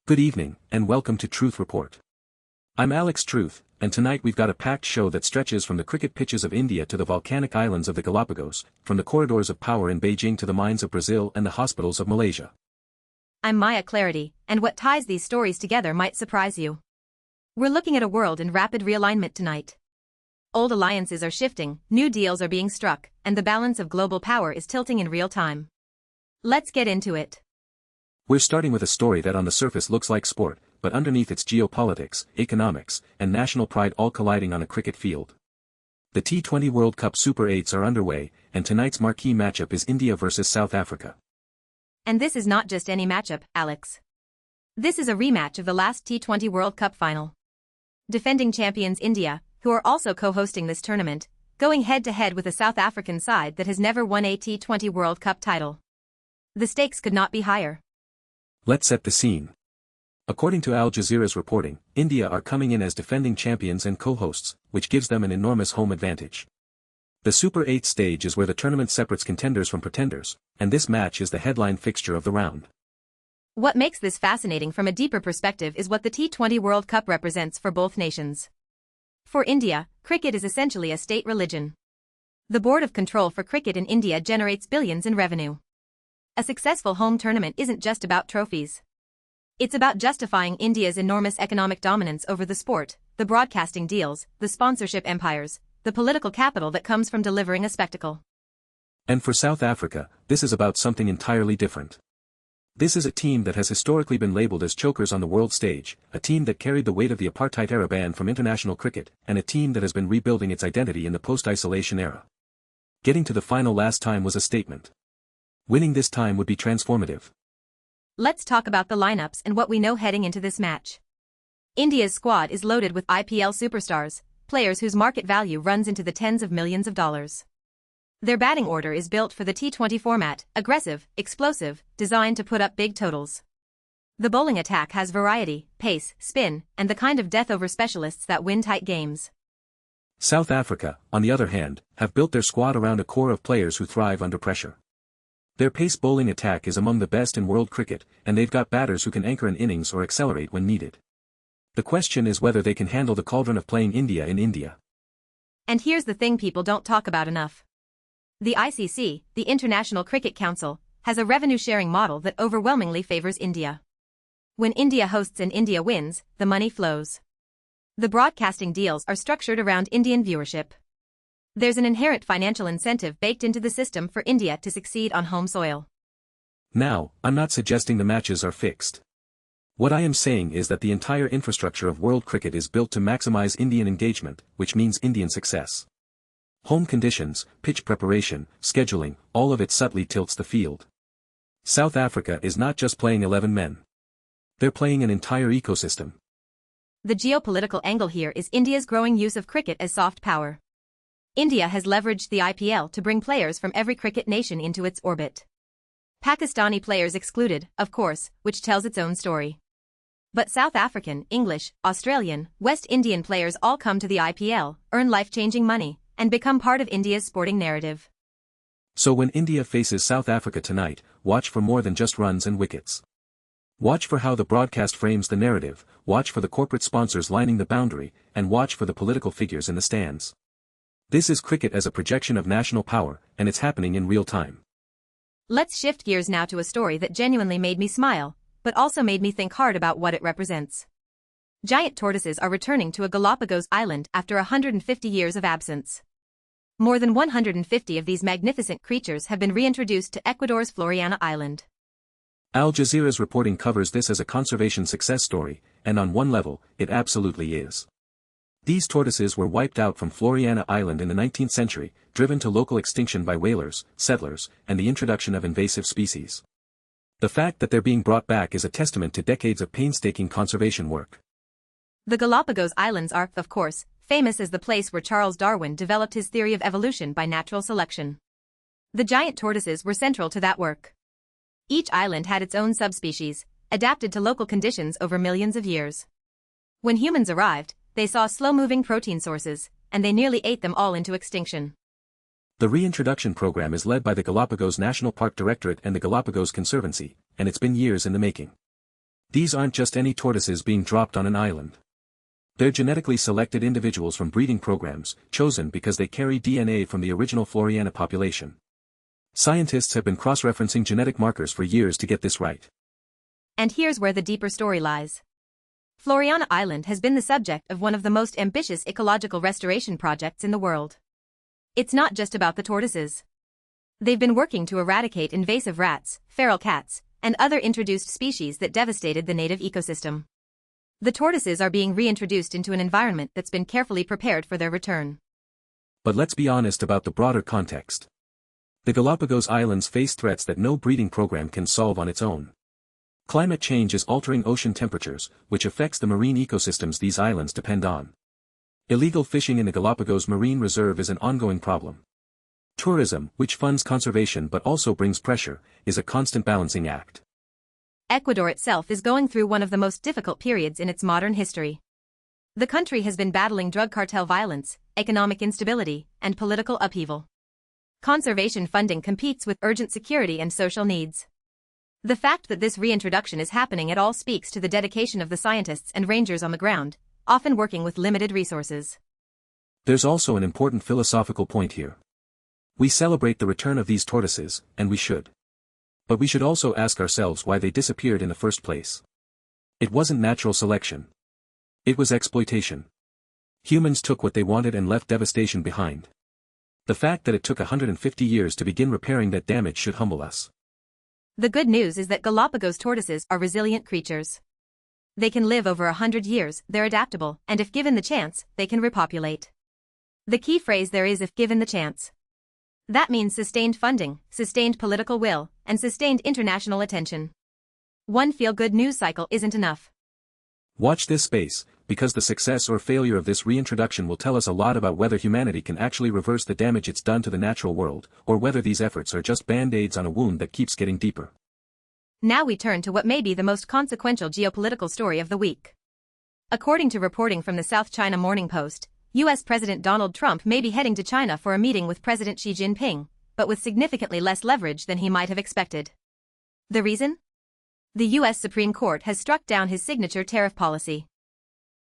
Good evening, and welcome to Truth Report. I'm Alex Truth, and tonight we've got a packed show that stretches from the cricket pitches of India to the volcanic islands of the Galapagos, from the corridors of power in Beijing to the mines of Brazil and the hospitals of Malaysia. I'm Maya Clarity, and what ties these stories together might surprise you. We're looking at a world in rapid realignment tonight. Old alliances are shifting, new deals are being struck, and the balance of global power is tilting in real time. Let's get into it. We're starting with a story that on the surface looks like sport, but underneath it's geopolitics, economics, and national pride all colliding on a cricket field. The T20 World Cup Super 8s are underway, and tonight's marquee matchup is India versus South Africa. And this is not just any matchup, Alex. This is a rematch of the last T20 World Cup final. Defending champions India, who are also co-hosting this tournament, going head-to-head with a South African side that has never won a T20 World Cup title. The stakes could not be higher. Let's set the scene. According to Al Jazeera's reporting, India are coming in as defending champions and co-hosts, which gives them an enormous home advantage. The Super 8 stage is where the tournament separates contenders from pretenders, and this match is the headline fixture of the round. What makes this fascinating from a deeper perspective is what the T20 World Cup represents for both nations. For India, cricket is essentially a state religion. The Board of Control for Cricket in India generates billions in revenue. A successful home tournament isn't just about trophies. It's about justifying India's enormous economic dominance over the sport, the broadcasting deals, the sponsorship empires, the political capital that comes from delivering a spectacle. And for South Africa, this is about something entirely different. This is a team that has historically been labeled as chokers on the world stage, a team that carried the weight of the apartheid-era ban from international cricket, and a team that has been rebuilding its identity in the post-isolation era. Getting to the final last time was a statement. Winning this time would be transformative. Let's talk about the lineups and what we know heading into this match. India's squad is loaded with IPL superstars, players whose market value runs into the tens of millions of dollars. Their batting order is built for the T20 format, aggressive, explosive, designed to put up big totals. The bowling attack has variety, pace, spin, and the kind of death-over specialists that win tight games. South Africa, on the other hand, have built their squad around a core of players who thrive under pressure. Their pace bowling attack is among the best in world cricket, and they've got batters who can anchor an innings or accelerate when needed. The question is whether they can handle the cauldron of playing India in India. And here's the thing people don't talk about enough. The ICC, the International Cricket Council, has a revenue-sharing model that overwhelmingly favors India. When India hosts and India wins, the money flows. The broadcasting deals are structured around Indian viewership. There's an inherent financial incentive baked into the system for India to succeed on home soil. Now, I'm not suggesting the matches are fixed. What I am saying is that the entire infrastructure of world cricket is built to maximize Indian engagement, which means Indian success. Home conditions, pitch preparation, scheduling, all of it subtly tilts the field. South Africa is not just playing 11 men. They're playing an entire ecosystem. The geopolitical angle here is India's growing use of cricket as soft power. India has leveraged the IPL to bring players from every cricket nation into its orbit. Pakistani players excluded, of course, which tells its own story. But South African, English, Australian, West Indian players all come to the IPL, earn life-changing money, and become part of India's sporting narrative. So when India faces South Africa tonight, watch for more than just runs and wickets. Watch for how the broadcast frames the narrative, watch for the corporate sponsors lining the boundary, and watch for the political figures in the stands. This is cricket as a projection of national power, and it's happening in real time. Let's shift gears now to a story that genuinely made me smile, but also made me think hard about what it represents. Giant tortoises are returning to a Galapagos island after 150 years of absence. More than 150 of these magnificent creatures have been reintroduced to Ecuador's Floriana Island. Al Jazeera's reporting covers this as a conservation success story, and on one level, it absolutely is. These tortoises were wiped out from Floriana Island in the 19th century, driven to local extinction by whalers, settlers, and the introduction of invasive species. The fact that they're being brought back is a testament to decades of painstaking conservation work. The Galapagos Islands are, of course, famous as the place where Charles Darwin developed his theory of evolution by natural selection. The giant tortoises were central to that work. Each island had its own subspecies, adapted to local conditions over millions of years. When humans arrived, they saw slow-moving protein sources, and they nearly ate them all into extinction. The reintroduction program is led by the Galapagos National Park Directorate and the Galapagos Conservancy, and it's been years in the making. These aren't just any tortoises being dropped on an island. They're genetically selected individuals from breeding programs, chosen because they carry DNA from the original Floriana population. Scientists have been cross-referencing genetic markers for years to get this right. And here's where the deeper story lies. Floriana Island has been the subject of one of the most ambitious ecological restoration projects in the world. It's not just about the tortoises. They've been working to eradicate invasive rats, feral cats, and other introduced species that devastated the native ecosystem. The tortoises are being reintroduced into an environment that's been carefully prepared for their return. But let's be honest about the broader context. The Galapagos Islands face threats that no breeding program can solve on its own. Climate change is altering ocean temperatures, which affects the marine ecosystems these islands depend on. Illegal fishing in the Galapagos Marine Reserve is an ongoing problem. Tourism, which funds conservation but also brings pressure, is a constant balancing act. Ecuador itself is going through one of the most difficult periods in its modern history. The country has been battling drug cartel violence, economic instability, and political upheaval. Conservation funding competes with urgent security and social needs. The fact that this reintroduction is happening at all speaks to the dedication of the scientists and rangers on the ground, often working with limited resources. There's also an important philosophical point here. We celebrate the return of these tortoises, and we should. But we should also ask ourselves why they disappeared in the first place. It wasn't natural selection. It was exploitation. Humans took what they wanted and left devastation behind. The fact that it took 150 years to begin repairing that damage should humble us. The good news is that Galapagos tortoises are resilient creatures. They can live over 100 years, they're adaptable, and if given the chance, they can repopulate. The key phrase there is if given the chance. That means sustained funding, sustained political will, and sustained international attention. One feel-good news cycle isn't enough. Watch this space, because the success or failure of this reintroduction will tell us a lot about whether humanity can actually reverse the damage it's done to the natural world, or whether these efforts are just band-aids on a wound that keeps getting deeper. Now we turn to what may be the most consequential geopolitical story of the week. According to reporting from the South China Morning Post, U.S. President Donald Trump may be heading to China for a meeting with President Xi Jinping, but with significantly less leverage than he might have expected. The reason? The U.S. Supreme Court has struck down his signature tariff policy.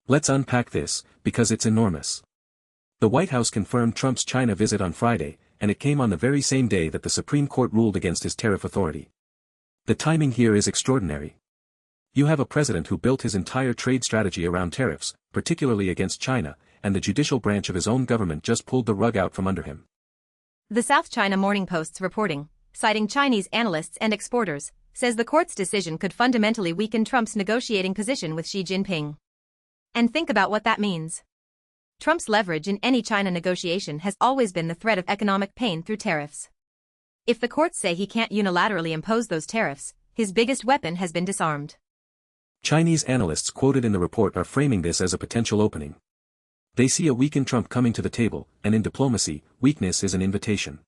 Let's unpack this, because it's enormous. The White House confirmed Trump's China visit on Friday, and it came on the very same day that the Supreme Court ruled against his tariff authority. The timing here is extraordinary. You have a president who built his entire trade strategy around tariffs, particularly against China, and the judicial branch of his own government just pulled the rug out from under him. The South China Morning Post's reporting, citing Chinese analysts and exporters, says the court's decision could fundamentally weaken Trump's negotiating position with Xi Jinping. And think about what that means. Trump's leverage in any China negotiation has always been the threat of economic pain through tariffs. If the courts say he can't unilaterally impose those tariffs, his biggest weapon has been disarmed. Chinese analysts quoted in the report are framing this as a potential opening. They see a weakened Trump coming to the table, and in diplomacy, weakness is an invitation.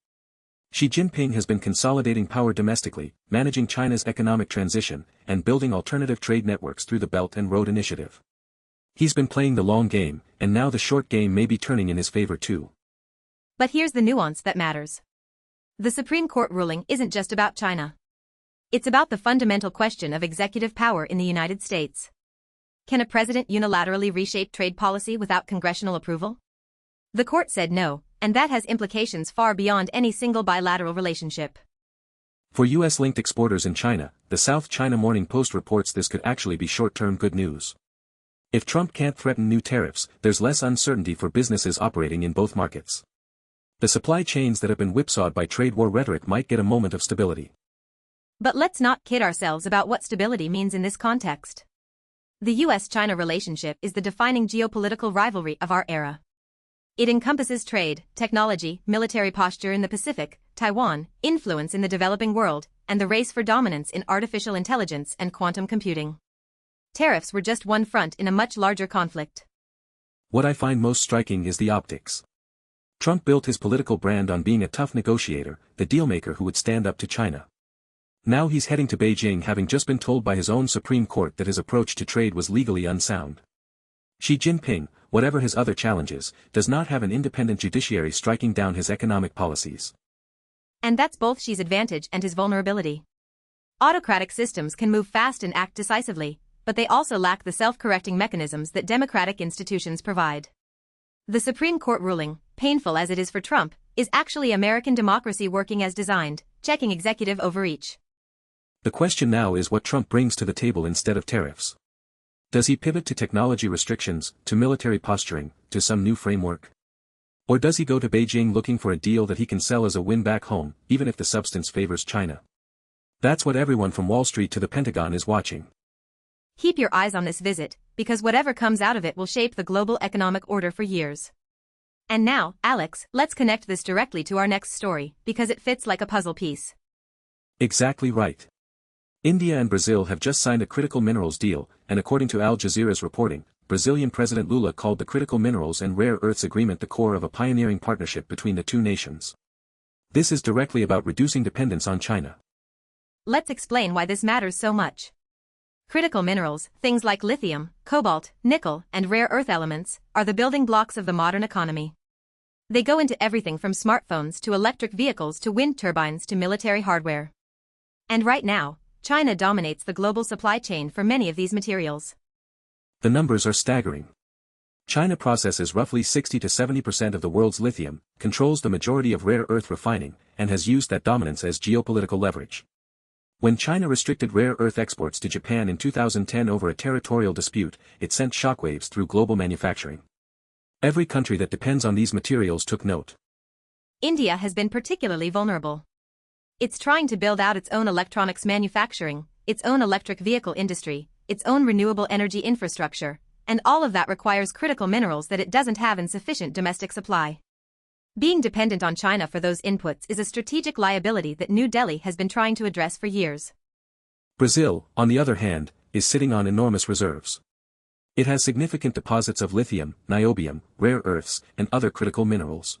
Xi Jinping has been consolidating power domestically, managing China's economic transition, and building alternative trade networks through the Belt and Road Initiative. He's been playing the long game, and now the short game may be turning in his favor too. But here's the nuance that matters. The Supreme Court ruling isn't just about China. It's about the fundamental question of executive power in the United States. Can a president unilaterally reshape trade policy without congressional approval? The court said no, and that has implications far beyond any single bilateral relationship. For U.S.-linked exporters in China, the South China Morning Post reports this could actually be short-term good news. If Trump can't threaten new tariffs, there's less uncertainty for businesses operating in both markets. The supply chains that have been whipsawed by trade war rhetoric might get a moment of stability. But let's not kid ourselves about what stability means in this context. The U.S.-China relationship is the defining geopolitical rivalry of our era. It encompasses trade, technology, military posture in the Pacific, Taiwan, influence in the developing world, and the race for dominance in artificial intelligence and quantum computing. Tariffs were just one front in a much larger conflict. What I find most striking is the optics. Trump built his political brand on being a tough negotiator, the dealmaker who would stand up to China. Now he's heading to Beijing having just been told by his own Supreme Court that his approach to trade was legally unsound. Xi Jinping, whatever his other challenges, does not have an independent judiciary striking down his economic policies. And that's both Xi's advantage and his vulnerability. Autocratic systems can move fast and act decisively, but they also lack the self-correcting mechanisms that democratic institutions provide. The Supreme Court ruling, painful as it is for Trump, is actually American democracy working as designed, checking executive overreach. The question now is what Trump brings to the table instead of tariffs. Does he pivot to technology restrictions, to military posturing, to some new framework? Or does he go to Beijing looking for a deal that he can sell as a win back home, even if the substance favors China? That's what everyone from Wall Street to the Pentagon is watching. Keep your eyes on this visit, because whatever comes out of it will shape the global economic order for years. And now, Alex, let's connect this directly to our next story, because it fits like a puzzle piece. Exactly right. India and Brazil have just signed a critical minerals deal, and according to Al Jazeera's reporting, Brazilian President Lula called the critical minerals and rare earths agreement the core of a pioneering partnership between the two nations. This is directly about reducing dependence on China. Let's explain why this matters so much. Critical minerals, things like lithium, cobalt, nickel, and rare earth elements, are the building blocks of the modern economy. They go into everything from smartphones to electric vehicles to wind turbines to military hardware. And right now, China dominates the global supply chain for many of these materials. The numbers are staggering. China processes roughly 60 to 70% of the world's lithium, controls the majority of rare earth refining, and has used that dominance as geopolitical leverage. When China restricted rare earth exports to Japan in 2010 over a territorial dispute, it sent shockwaves through global manufacturing. Every country that depends on these materials took note. India has been particularly vulnerable. It's trying to build out its own electronics manufacturing, its own electric vehicle industry, its own renewable energy infrastructure, and all of that requires critical minerals that it doesn't have in sufficient domestic supply. Being dependent on China for those inputs is a strategic liability that New Delhi has been trying to address for years. Brazil, on the other hand, is sitting on enormous reserves. It has significant deposits of lithium, niobium, rare earths, and other critical minerals.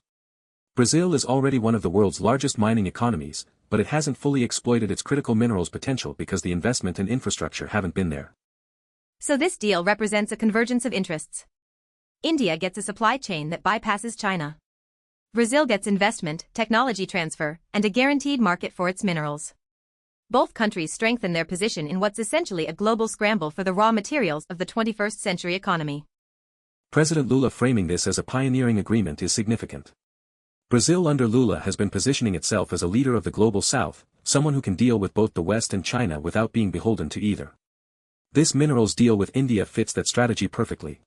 Brazil is already one of the world's largest mining economies, but it hasn't fully exploited its critical minerals potential because the investment and infrastructure haven't been there. So this deal represents a convergence of interests. India gets a supply chain that bypasses China. Brazil gets investment, technology transfer, and a guaranteed market for its minerals. Both countries strengthen their position in what's essentially a global scramble for the raw materials of the 21st century economy. President Lula framing this as a pioneering agreement is significant. Brazil under Lula has been positioning itself as a leader of the global south, someone who can deal with both the West and China without being beholden to either. This minerals deal with India fits that strategy perfectly.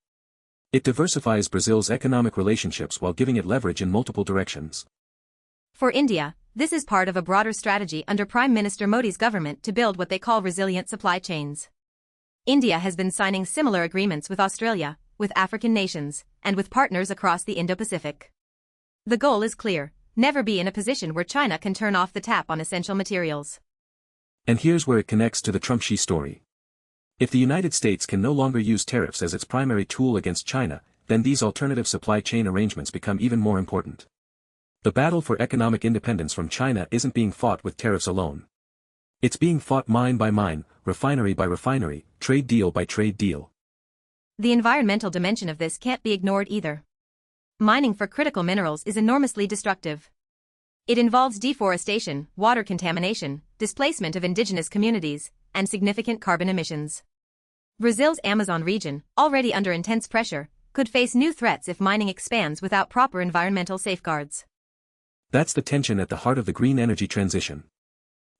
It diversifies Brazil's economic relationships while giving it leverage in multiple directions. For India, this is part of a broader strategy under Prime Minister Modi's government to build what they call resilient supply chains. India has been signing similar agreements with Australia, with African nations, and with partners across the Indo-Pacific. The goal is clear: never be in a position where China can turn off the tap on essential materials. And here's where it connects to the Trump-Xi story. If the United States can no longer use tariffs as its primary tool against China, then these alternative supply chain arrangements become even more important. The battle for economic independence from China isn't being fought with tariffs alone. It's being fought mine by mine, refinery by refinery, trade deal by trade deal. The environmental dimension of this can't be ignored either. Mining for critical minerals is enormously destructive. It involves deforestation, water contamination, displacement of indigenous communities, and significant carbon emissions. Brazil's Amazon region, already under intense pressure, could face new threats if mining expands without proper environmental safeguards. That's the tension at the heart of the green energy transition.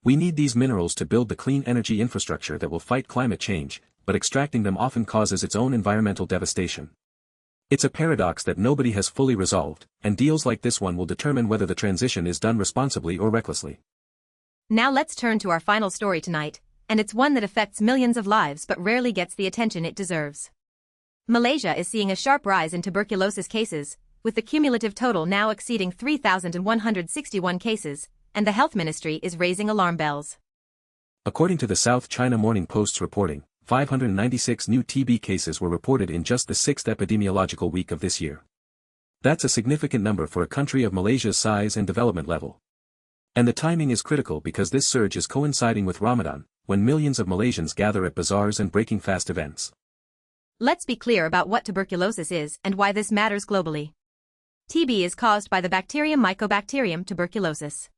We need these minerals to build the clean energy infrastructure that will fight climate change, but extracting them often causes its own environmental devastation. It's a paradox that nobody has fully resolved, and deals like this one will determine whether the transition is done responsibly or recklessly. Now let's turn to our final story tonight, and it's one that affects millions of lives but rarely gets the attention it deserves. Malaysia is seeing a sharp rise in tuberculosis cases, with the cumulative total now exceeding 3,161 cases, and the health ministry is raising alarm bells. According to the South China Morning Post's reporting, 596 new TB cases were reported in just the 6th epidemiological week of this year. That's a significant number for a country of Malaysia's size and development level. And the timing is critical because this surge is coinciding with Ramadan, when millions of Malaysians gather at bazaars and breaking fast events. Let's be clear about what tuberculosis is and why this matters globally. TB is caused by the bacterium Mycobacterium tuberculosis.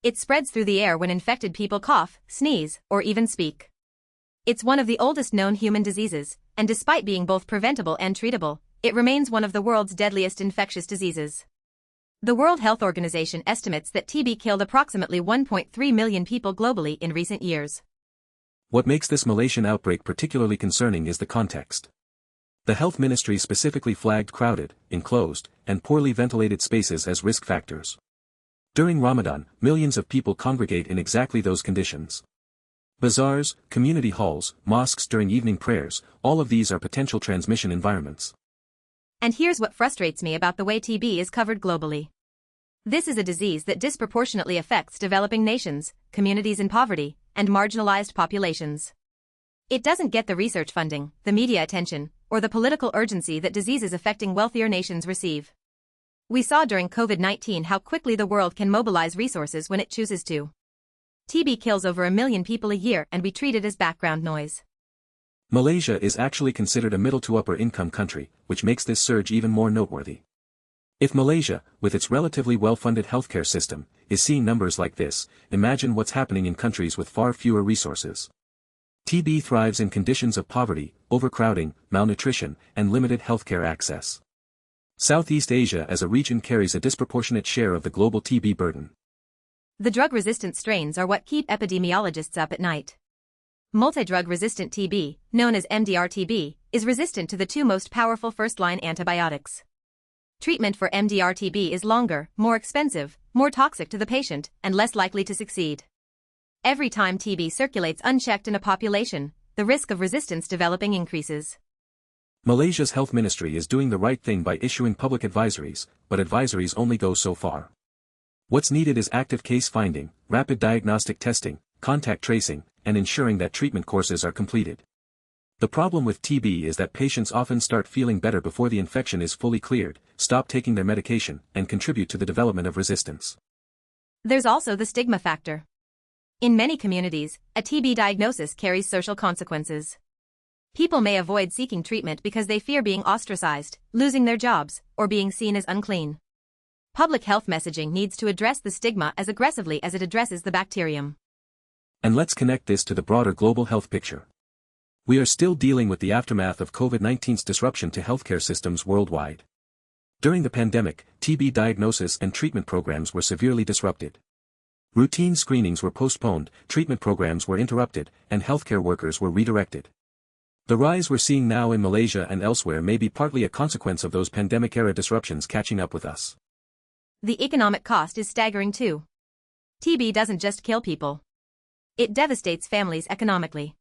It spreads through the air when infected people cough, sneeze, or even speak. It's one of the oldest known human diseases, and despite being both preventable and treatable, it remains one of the world's deadliest infectious diseases. The World Health Organization estimates that TB killed approximately 1.3 million people globally in recent years. What makes this Malaysian outbreak particularly concerning is the context. The health ministry specifically flagged crowded, enclosed, and poorly ventilated spaces as risk factors. During Ramadan, millions of people congregate in exactly those conditions. Bazaars, community halls, mosques during evening prayers, all of these are potential transmission environments. And here's what frustrates me about the way TB is covered globally. This is a disease that disproportionately affects developing nations, communities in poverty, and marginalized populations. It doesn't get the research funding, the media attention, or the political urgency that diseases affecting wealthier nations receive. We saw during COVID-19 how quickly the world can mobilize resources when it chooses to. TB kills over 1 million people a year and we treat it as background noise. Malaysia is actually considered a middle to upper income country, which makes this surge even more noteworthy. If Malaysia, with its relatively well-funded healthcare system, is seeing numbers like this, imagine what's happening in countries with far fewer resources. TB thrives in conditions of poverty, overcrowding, malnutrition, and limited healthcare access. Southeast Asia as a region carries a disproportionate share of the global TB burden. The drug-resistant strains are what keep epidemiologists up at night. Multidrug-resistant TB, known as MDR-TB, is resistant to the two most powerful first-line antibiotics. Treatment for MDR-TB is longer, more expensive, more toxic to the patient, and less likely to succeed. Every time TB circulates unchecked in a population, the risk of resistance developing increases. Malaysia's health ministry is doing the right thing by issuing public advisories, but advisories only go so far. What's needed is active case finding, rapid diagnostic testing, contact tracing, and ensuring that treatment courses are completed. The problem with TB is that patients often start feeling better before the infection is fully cleared, stop taking their medication, and contribute to the development of resistance. There's also the stigma factor. In many communities, a TB diagnosis carries social consequences. People may avoid seeking treatment because they fear being ostracized, losing their jobs, or being seen as unclean. Public health messaging needs to address the stigma as aggressively as it addresses the bacterium. And let's connect this to the broader global health picture. We are still dealing with the aftermath of COVID-19's disruption to healthcare systems worldwide. During the pandemic, TB diagnosis and treatment programs were severely disrupted. Routine screenings were postponed, treatment programs were interrupted, and healthcare workers were redirected. The rise we're seeing now in Malaysia and elsewhere may be partly a consequence of those pandemic-era disruptions catching up with us. The economic cost is staggering too. TB doesn't just kill people. It devastates families economically.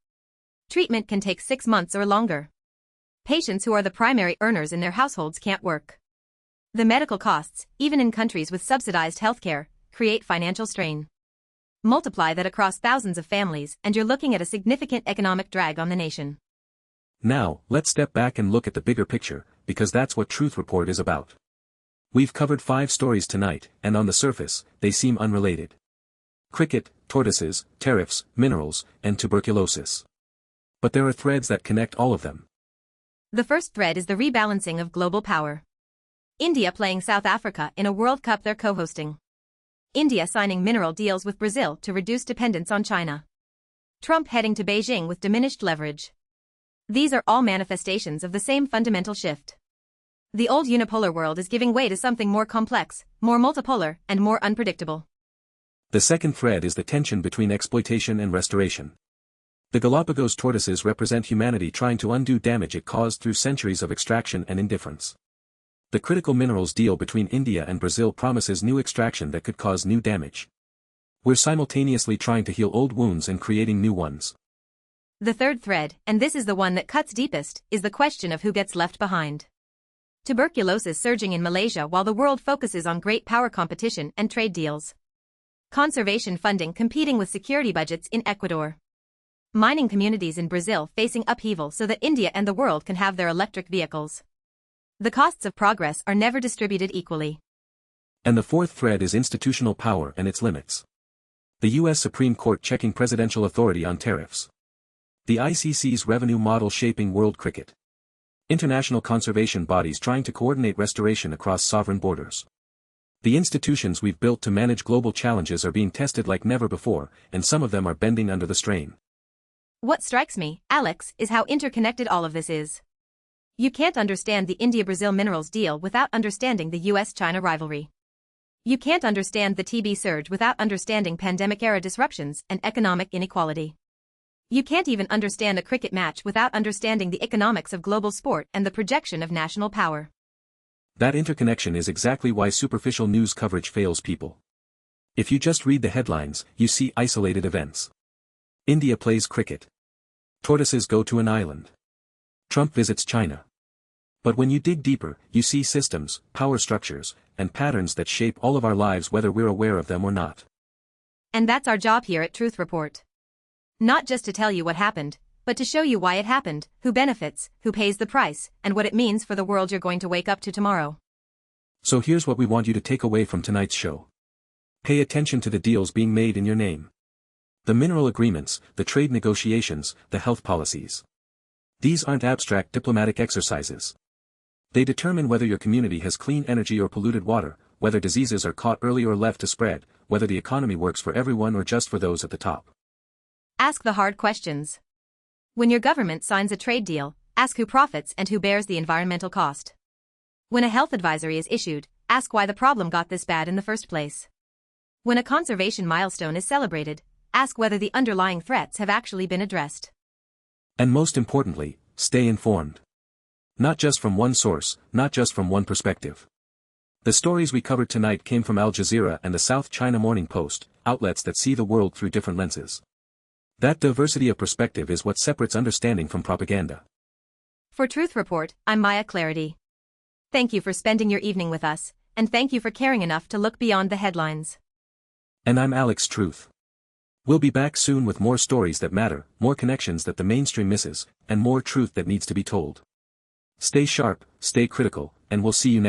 Treatment can take 6 months or longer. Patients who are the primary earners in their households can't work. The medical costs, even in countries with subsidized healthcare, create financial strain. Multiply that across thousands of families and you're looking at a significant economic drag on the nation. Now, let's step back and look at the bigger picture, because that's what Truth Report is about. We've covered 5 stories tonight, and on the surface, they seem unrelated. Cricket, tortoises, tariffs, minerals, and tuberculosis. But there are threads that connect all of them. The first thread is the rebalancing of global power. India playing South Africa in a World Cup they're co-hosting. India signing mineral deals with Brazil to reduce dependence on China. Trump heading to Beijing with diminished leverage. These are all manifestations of the same fundamental shift. The old unipolar world is giving way to something more complex, more multipolar, and more unpredictable. The second thread is the tension between exploitation and restoration. The Galapagos tortoises represent humanity trying to undo damage it caused through centuries of extraction and indifference. The critical minerals deal between India and Brazil promises new extraction that could cause new damage. We're simultaneously trying to heal old wounds and creating new ones. The third thread, and this is the one that cuts deepest, is the question of who gets left behind. Tuberculosis surging in Malaysia while the world focuses on great power competition and trade deals. Conservation funding competing with security budgets in Ecuador. Mining communities in Brazil facing upheaval so that India and the world can have their electric vehicles. The costs of progress are never distributed equally. And the fourth thread is institutional power and its limits. The U.S. Supreme Court checking presidential authority on tariffs. The ICC's revenue model shaping world cricket. International conservation bodies trying to coordinate restoration across sovereign borders. The institutions we've built to manage global challenges are being tested like never before, and some of them are bending under the strain. What strikes me, Alex, is how interconnected all of this is. You can't understand the India-Brazil minerals deal without understanding the US-China rivalry. You can't understand the TB surge without understanding pandemic-era disruptions and economic inequality. You can't even understand a cricket match without understanding the economics of global sport and the projection of national power. That interconnection is exactly why superficial news coverage fails people. If you just read the headlines, you see isolated events. India plays cricket. Tortoises go to an island. Trump visits China. But when you dig deeper, you see systems, power structures, and patterns that shape all of our lives whether we're aware of them or not. And that's our job here at Truth Report. Not just to tell you what happened, but to show you why it happened, who benefits, who pays the price, and what it means for the world you're going to wake up to tomorrow. So here's what we want you to take away from tonight's show. Pay attention to the deals being made in your name. The mineral agreements, the trade negotiations, the health policies. These aren't abstract diplomatic exercises. They determine whether your community has clean energy or polluted water, whether diseases are caught early or left to spread, whether the economy works for everyone or just for those at the top. Ask the hard questions. When your government signs a trade deal, ask who profits and who bears the environmental cost. When a health advisory is issued, ask why the problem got this bad in the first place. When a conservation milestone is celebrated, ask whether the underlying threats have actually been addressed. And most importantly, stay informed. Not just from one source, not just from one perspective. The stories we covered tonight came from Al Jazeera and the South China Morning Post, outlets that see the world through different lenses. That diversity of perspective is what separates understanding from propaganda. For Truth Report, I'm Maya Clarity. Thank you for spending your evening with us, and thank you for caring enough to look beyond the headlines. And I'm Alex Truth. We'll be back soon with more stories that matter, more connections that the mainstream misses, and more truth that needs to be told. Stay sharp, stay critical, and we'll see you next time.